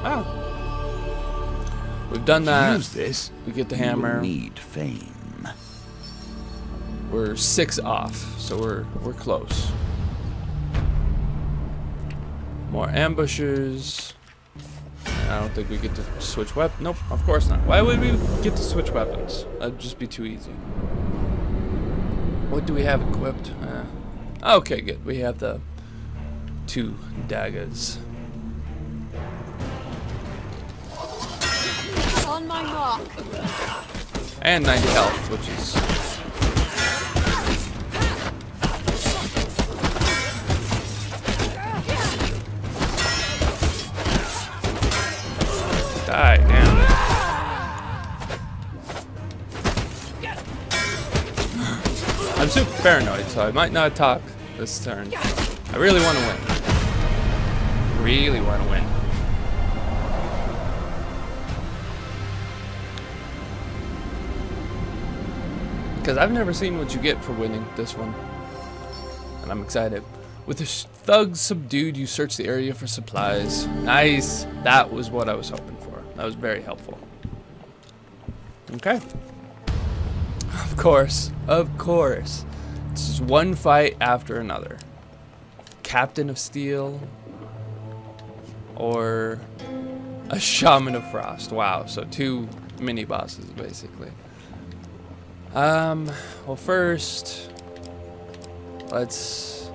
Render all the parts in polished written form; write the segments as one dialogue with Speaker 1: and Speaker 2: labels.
Speaker 1: Oh. We've done that.
Speaker 2: Use this.
Speaker 1: We get the
Speaker 2: You will
Speaker 1: hammer.
Speaker 2: need fame.
Speaker 1: We're 6 off, so we're close. More ambushers. I don't think we get to switch weapons. Nope, of course not. Why would we get to switch weapons? That'd just be too easy. What do we have equipped? Okay, good. We have the 2 daggers.
Speaker 3: On my mark.
Speaker 1: And 90 health, which is... Die, damn. I'm super paranoid, so I might not talk this turn. I really want to win. Really want to win. Because I've never seen what you get for winning this one. And I'm excited. With the thugs subdued, you search the area for supplies. Nice. That was what I was hoping for. That was very helpful. Okay. Of course. Of course. It's just one fight after another. Captain of Steel. Or a Shaman of Frost. Wow. So 2 mini bosses, basically. Well, first, let's...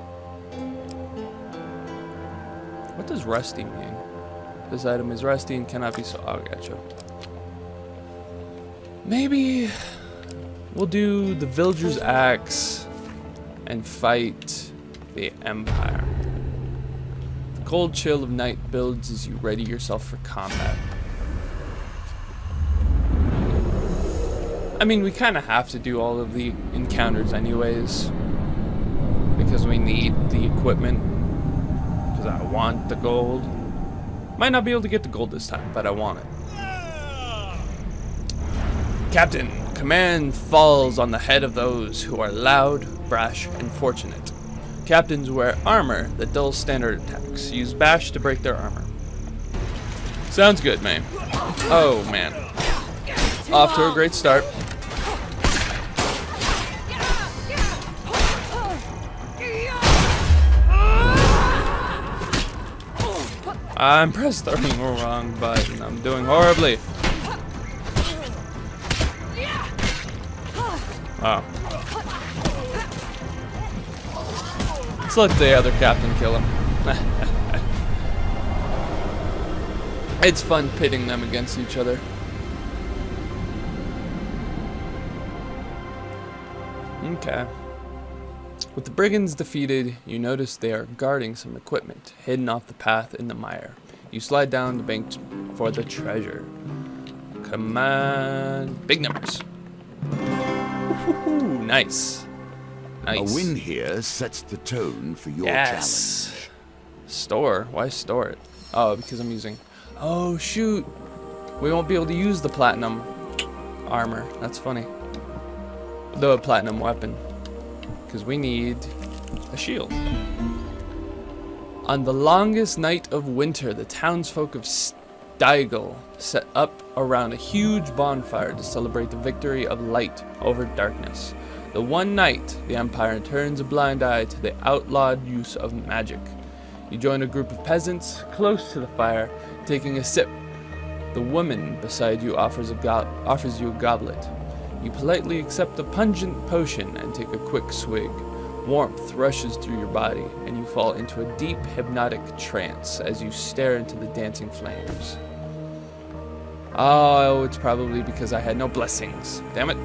Speaker 1: What does rusty mean? This item is rusty and cannot be sold. Oh, gotcha. Maybe we'll do the Villager's Axe and fight the Empire. The cold chill of night builds as you ready yourself for combat. I mean, we kind of have to do all of the encounters anyways, because we need the equipment, because I want the gold. Might not be able to get the gold this time, but I want it. Captain, command falls on the head of those who are loud, brash, and fortunate. Captains wear armor that dulls standard attacks. Use bash to break their armor. Sounds good, man. Oh, man. Off to a great start. I'm pressed the wrong button. I'm doing horribly. Oh. Let's let the other captain kill him. It's fun pitting them against each other. Okay. With the brigands defeated, you notice they are guarding some equipment hidden off the path in the mire. You slide down the bank for the treasure. Come on. Big numbers. Woohoo, nice. Nice.
Speaker 2: A win here sets the tone for your
Speaker 1: Yes.
Speaker 2: challenge.
Speaker 1: Store? Why store it? Oh, because I'm using... Oh, shoot. We won't be able to use the platinum armor. That's funny. The platinum weapon. Because we need a shield. On the longest night of winter, the townsfolk of Stiegel set up around a huge bonfire to celebrate the victory of light over darkness. The one night, the Empire turns a blind eye to the outlawed use of magic. You join a group of peasants close to the fire, taking a sip. The woman beside you offers you a goblet. You politely accept the pungent potion and take a quick swig. Warmth rushes through your body, and you fall into a deep hypnotic trance as you stare into the dancing flames. Oh, it's probably because I had no blessings. Damn it.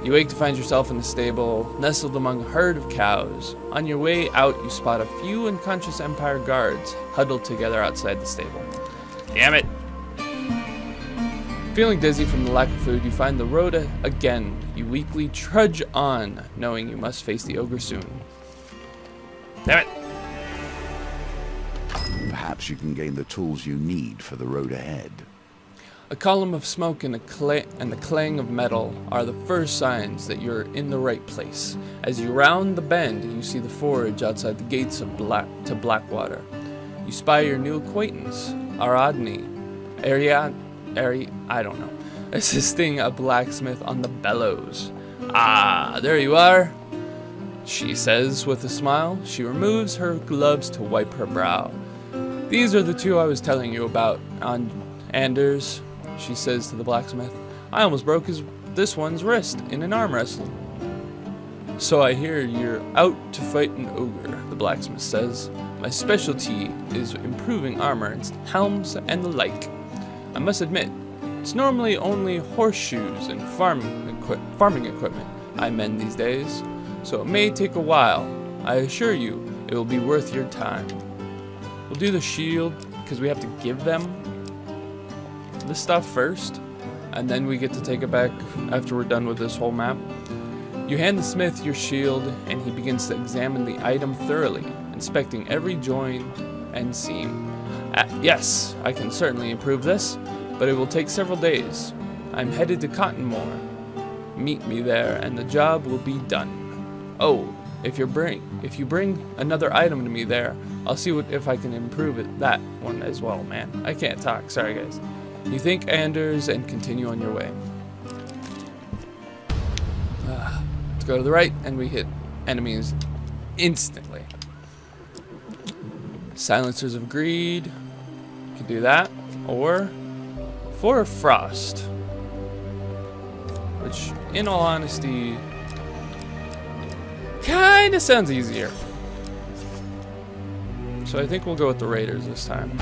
Speaker 1: You wake to find yourself in the stable, nestled among a herd of cows. On your way out, you spot a few unconscious Empire guards huddled together outside the stable. Damn it. Feeling dizzy from the lack of food, you find the road again. You weakly trudge on, knowing you must face the ogre soon. Damn it!
Speaker 2: Perhaps you can gain the tools you need for the road ahead.
Speaker 1: A column of smoke and the clang of metal are the first signs that you're in the right place. As you round the bend, you see the forge outside the gates of Blackwater. You spy your new acquaintance, Aradni, I don't know. Assisting a blacksmith on the bellows. Ah, there you are, she says with a smile. She removes her gloves to wipe her brow. These are the two I was telling you about, Anders, she says to the blacksmith. I almost broke this one's wrist in an arm wrestle. So I hear you're out to fight an ogre, the blacksmith says. My specialty is improving armor, helms, and the like. I must admit, it's normally only horseshoes and farming equipment I mend these days, so it may take a while. I assure you, it will be worth your time. We'll do the shield, because we have to give them the stuff first, and then we get to take it back after we're done with this whole map. You hand the smith your shield, and he begins to examine the item thoroughly, inspecting every joint and seam. Yes, I can certainly improve this, but it will take several days. I'm headed to Cottonmore. Meet me there, and the job will be done. Oh, if you bring another item to me there, I'll see if I can improve that one as well, man. I can't talk, sorry guys. You thank Anders and continue on your way. Let's go to the right, and we hit enemies instantly. Silencers of Greed. Can do that. Or for Frost, which, in all honesty, kinda sounds easier. So I think we'll go with the Raiders this time.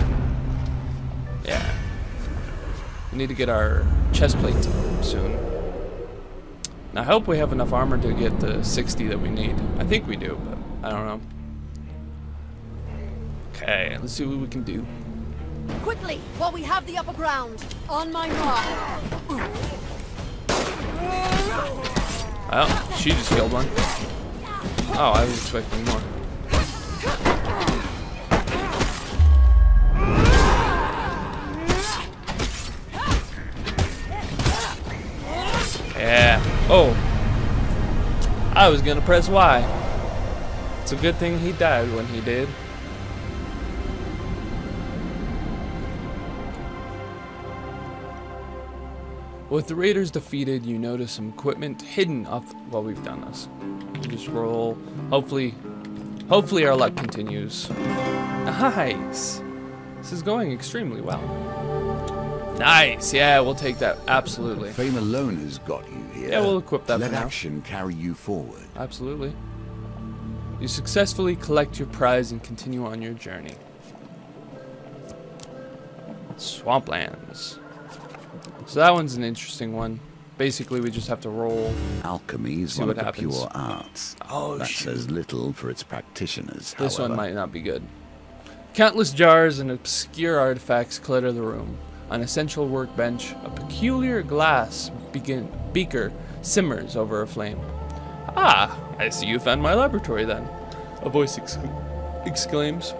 Speaker 1: Yeah. We need to get our chest plate soon. Now, I hope we have enough armor to get the 60 that we need. I think we do, but I don't know. Okay, let's see what we can do.
Speaker 3: Quickly, while we have the upper ground. On my mark.
Speaker 1: Oh, she just killed one. Oh, I was expecting more. Yeah. Oh. I was gonna press Y. It's a good thing he died when he did. With the raiders defeated, you notice some equipment hidden off while we've done this. We just roll. Hopefully our luck continues. Nice. This is going extremely well. Nice. Yeah, we'll take that. Absolutely.
Speaker 2: Fame alone has got you here.
Speaker 1: Yeah, we'll equip that for now.
Speaker 2: Let action carry you forward.
Speaker 1: Absolutely. You successfully collect your prize and continue on your journey. Swamplands. So that one's an interesting one. Basically, we just have to roll.
Speaker 2: Alchemy is one of the pure arts.
Speaker 1: Oh,
Speaker 2: that says little for its practitioners.
Speaker 1: This
Speaker 2: however.
Speaker 1: one might not be good. Countless jars and obscure artifacts clutter the room. On a central workbench, a peculiar glass beaker simmers over a flame. Ah, I see you found my laboratory then, a voice exclaims.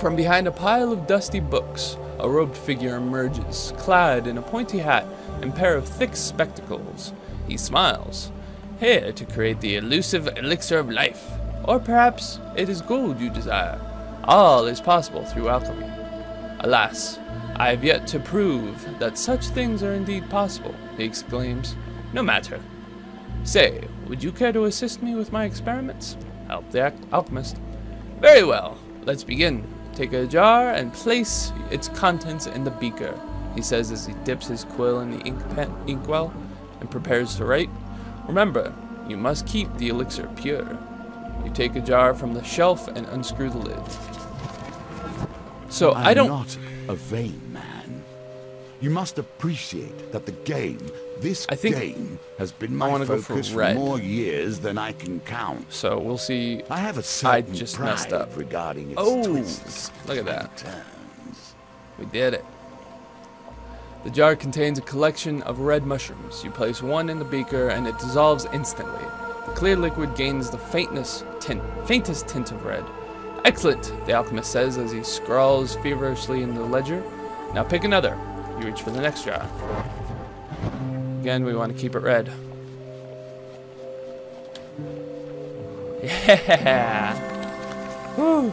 Speaker 1: From behind a pile of dusty books, a robed figure emerges, clad in a pointy hat and pair of thick spectacles. He smiles. Here to create the elusive elixir of life. Or perhaps it is gold you desire. All is possible through alchemy. Alas, I have yet to prove that such things are indeed possible, he exclaims. No matter. Say, would you care to assist me with my experiments? Help the alchemist. Very well, let's begin. Take a jar and place its contents in the beaker, he says as he dips his quill in the inkwell and prepares to write. Remember, you must keep the elixir pure. You take a jar from the shelf and unscrew the lid. So
Speaker 2: I'm not a vain man. You must appreciate that the game, game, has been my focus for more years than I can count.
Speaker 1: So we'll see.
Speaker 2: I have a certain
Speaker 1: just
Speaker 2: pride
Speaker 1: messed up
Speaker 2: regarding its twists.
Speaker 1: Look at that.
Speaker 2: Turns.
Speaker 1: We did it. The jar contains a collection of red mushrooms. You place one in the beaker and it dissolves instantly. The clear liquid gains the faintest tint of red. Excellent, the alchemist says as he scrawls feverishly in the ledger. Now pick another. You reach for the next jar. Again, we want to keep it red. Yeah! Woo!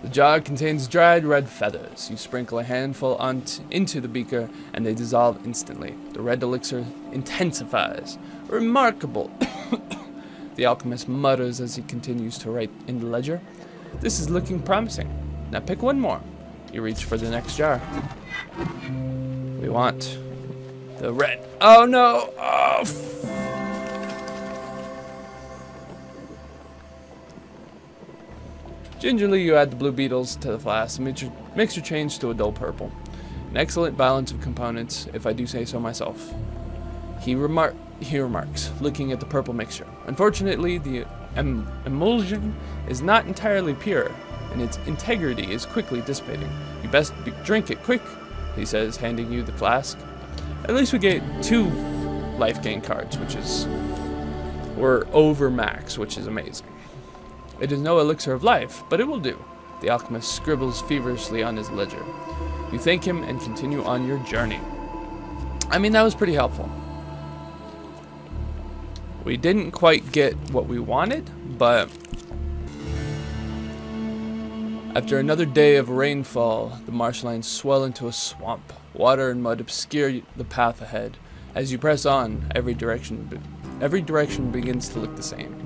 Speaker 1: The jar contains dried red feathers. You sprinkle a handful into the beaker, and they dissolve instantly. The red elixir intensifies. Remarkable! The alchemist mutters as he continues to write in the ledger. This is looking promising. Now pick one more. You reach for the next jar. We want the red. Oh no! Oh, gingerly, you add the blue beetles to the flask and mixture change to a dull purple. An excellent balance of components, if I do say so myself. He remarks, looking at the purple mixture. Unfortunately, the emulsion is not entirely pure, and its integrity is quickly dissipating. You best drink it quick, he says, handing you the flask. At least we get 2 life gain cards, we're over max, which is amazing. It is no elixir of life, but it will do. The alchemist scribbles feverishly on his ledger. You thank him and continue on your journey. I mean, that was pretty helpful. We didn't quite get what we wanted, but after another day of rainfall, the marshlands swell into a swamp. Water and mud obscure the path ahead. As you press on, every direction begins to look the same.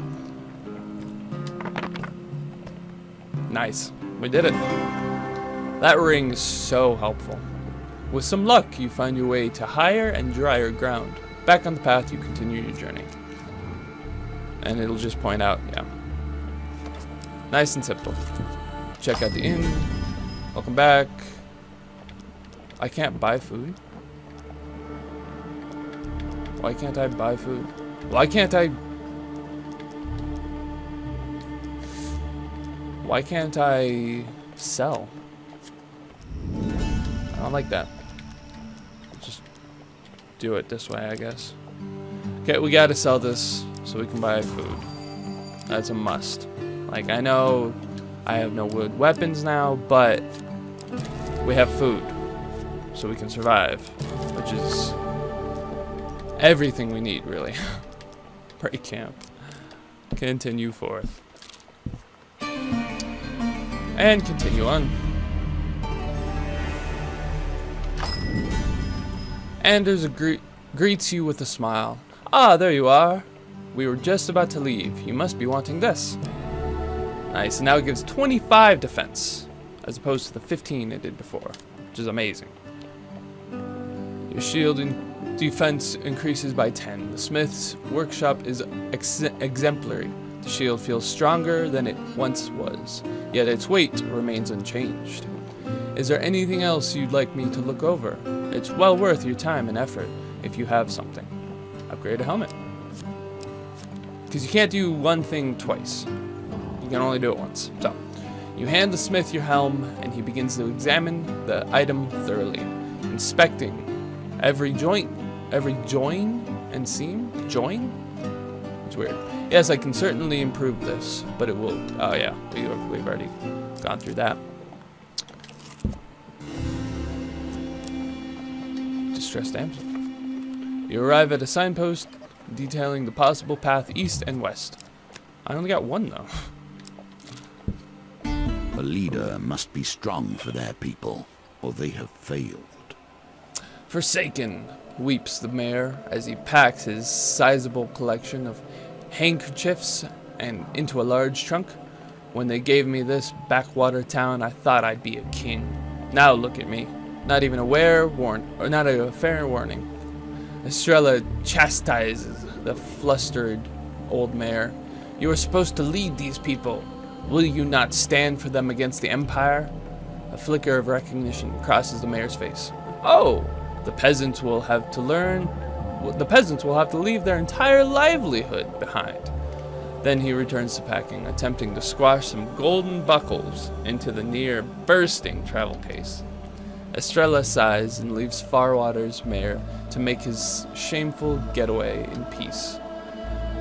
Speaker 1: Nice. We did it. That ring is so helpful. With some luck, you find your way to higher and drier ground. Back on the path, you continue your journey. And it'll just point out, yeah. Nice and simple. Check out the inn. Welcome back. I can't buy food. Why can't I buy food? Why can't I sell? I don't like that. Just do it this way, I guess. Okay, we gotta sell this so we can buy food. That's a must. Like, I know I have no wood weapons now, but we have food, so we can survive, which is everything we need, really. Break camp. Continue forth. And continue on. Anders greets you with a smile. Ah, there you are. We were just about to leave. You must be wanting this. Nice, and now it gives 25 defense, as opposed to the 15 it did before, which is amazing. Your shield and defense increases by 10. The smith's workshop is exemplary. The shield feels stronger than it once was, yet its weight remains unchanged. Is there anything else you'd like me to look over? It's well worth your time and effort if you have something. Upgrade a helmet. Because you can't do one thing twice. You can only do it once. So, you hand the smith your helm, and he begins to examine the item thoroughly, inspecting every joint and seam. Join? It's weird. Yes, I can certainly improve this, but it will. Oh yeah, we've already gone through that. Distressed damsel. You arrive at a signpost detailing the possible path east and west. I only got one though.
Speaker 2: A leader must be strong for their people, or they have failed.
Speaker 1: Forsaken, weeps the mayor as he packs his sizable collection of handkerchiefs and into a large trunk. When they gave me this backwater town, I thought I'd be a king. Now look at me. Not even not a fair warning. Estrella chastises the flustered old mayor. You are supposed to lead these people. Will you not stand for them against the Empire? A flicker of recognition crosses the mayor's face. Oh, the peasants will have to leave their entire livelihood behind. Then he returns to packing, attempting to squash some golden buckles into the near bursting travel case. Estrella sighs and leaves Farwater's mayor to make his shameful getaway in peace.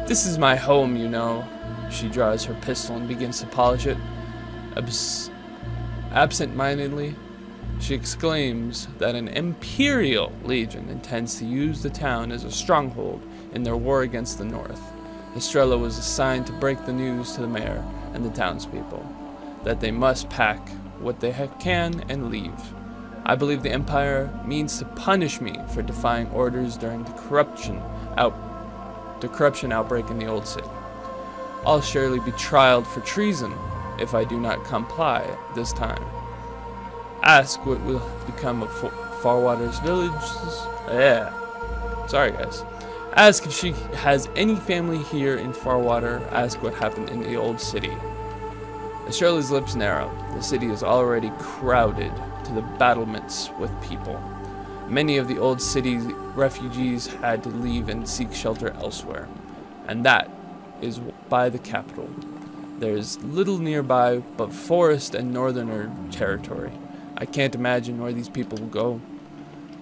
Speaker 1: This is my home, you know. She draws her pistol and begins to polish it. Absent-mindedly, she exclaims that an Imperial Legion intends to use the town as a stronghold in their war against the North. Estrella was assigned to break the news to the mayor and the townspeople. that they must pack what they can and leave. I believe the Empire means to punish me for defying orders during the corruption outbreak in the Old City. I'll surely be trialed for treason if I do not comply this time. Ask what will become of Farwater's villages. Sorry, guys. Ask if she has any family here in Farwater. Ask what happened in the Old City. As Shirley's lips narrow, the city is already crowded to the battlements with people. Many of the Old City refugees had to leave and seek shelter elsewhere, and that is by the capital. There is little nearby but forest and northerner territory. I can't imagine where these people will go.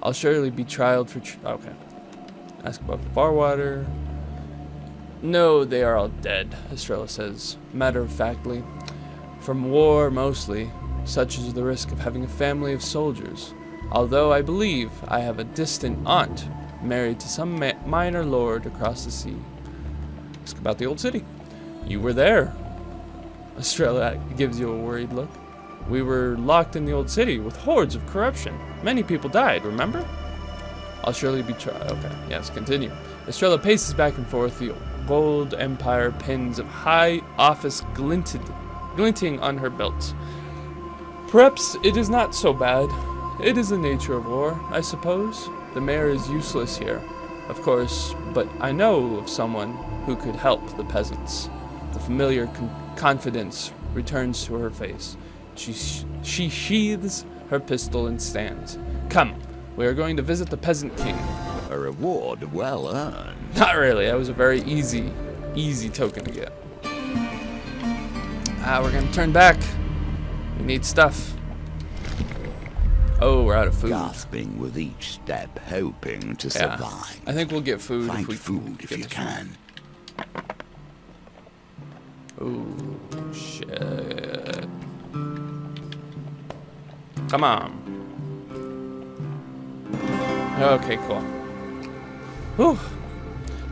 Speaker 1: I'll surely be trialed for okay. Ask about Farwater. No, they are all dead, Estrella says, matter-of-factly. From war, mostly. Such is the risk of having a family of soldiers. Although I believe I have a distant aunt married to some minor lord across the sea. Ask about the Old City. You were there. Estrella gives you a worried look. We were locked in the Old City with hordes of corruption. Many people died, remember? I'll surely be tried. Okay, yes, continue. Estrella paces back and forth, the gold empire pins of high office glinting on her belt. Perhaps it is not so bad. It is the nature of war, I suppose. The mayor is useless here, of course, but I know of someone who could help the peasants. The familiar confidence returns to her face. She sheathes her pistol and stands. Come, we are going to visit the peasant king.
Speaker 2: A reward well earned.
Speaker 1: Not really, that was a very easy token to get. We're gonna turn back. We need stuff. Oh, we're out of food.
Speaker 2: Gasping with each step, hoping to survive.
Speaker 1: I think we'll get food
Speaker 2: Find
Speaker 1: if we
Speaker 2: food if you can.
Speaker 1: Oh, shit. Come on. Okay, cool. Whew.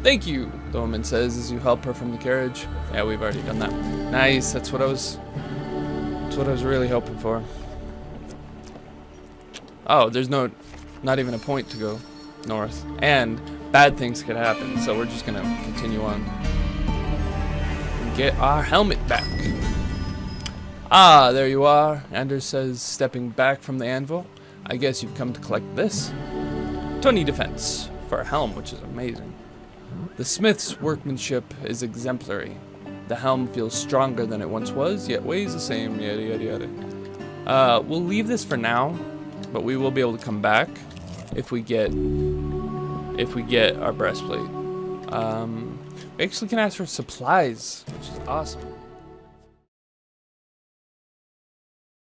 Speaker 1: Thank you, the woman says as you help her from the carriage. Yeah, we've already done that. Nice, that's what I was really hoping for. Oh, there's not even a point to go north. And bad things could happen, so we're just gonna continue on. And get our helmet back. Ah, there you are, Anders says, stepping back from the anvil. I guess you've come to collect this. 20 defense for a helm, which is amazing. The smith's workmanship is exemplary. The helm feels stronger than it once was, yet weighs the same, yada yada yada. We'll leave this for now, but we will be able to come back if we get our breastplate. We actually can ask for supplies, which is awesome.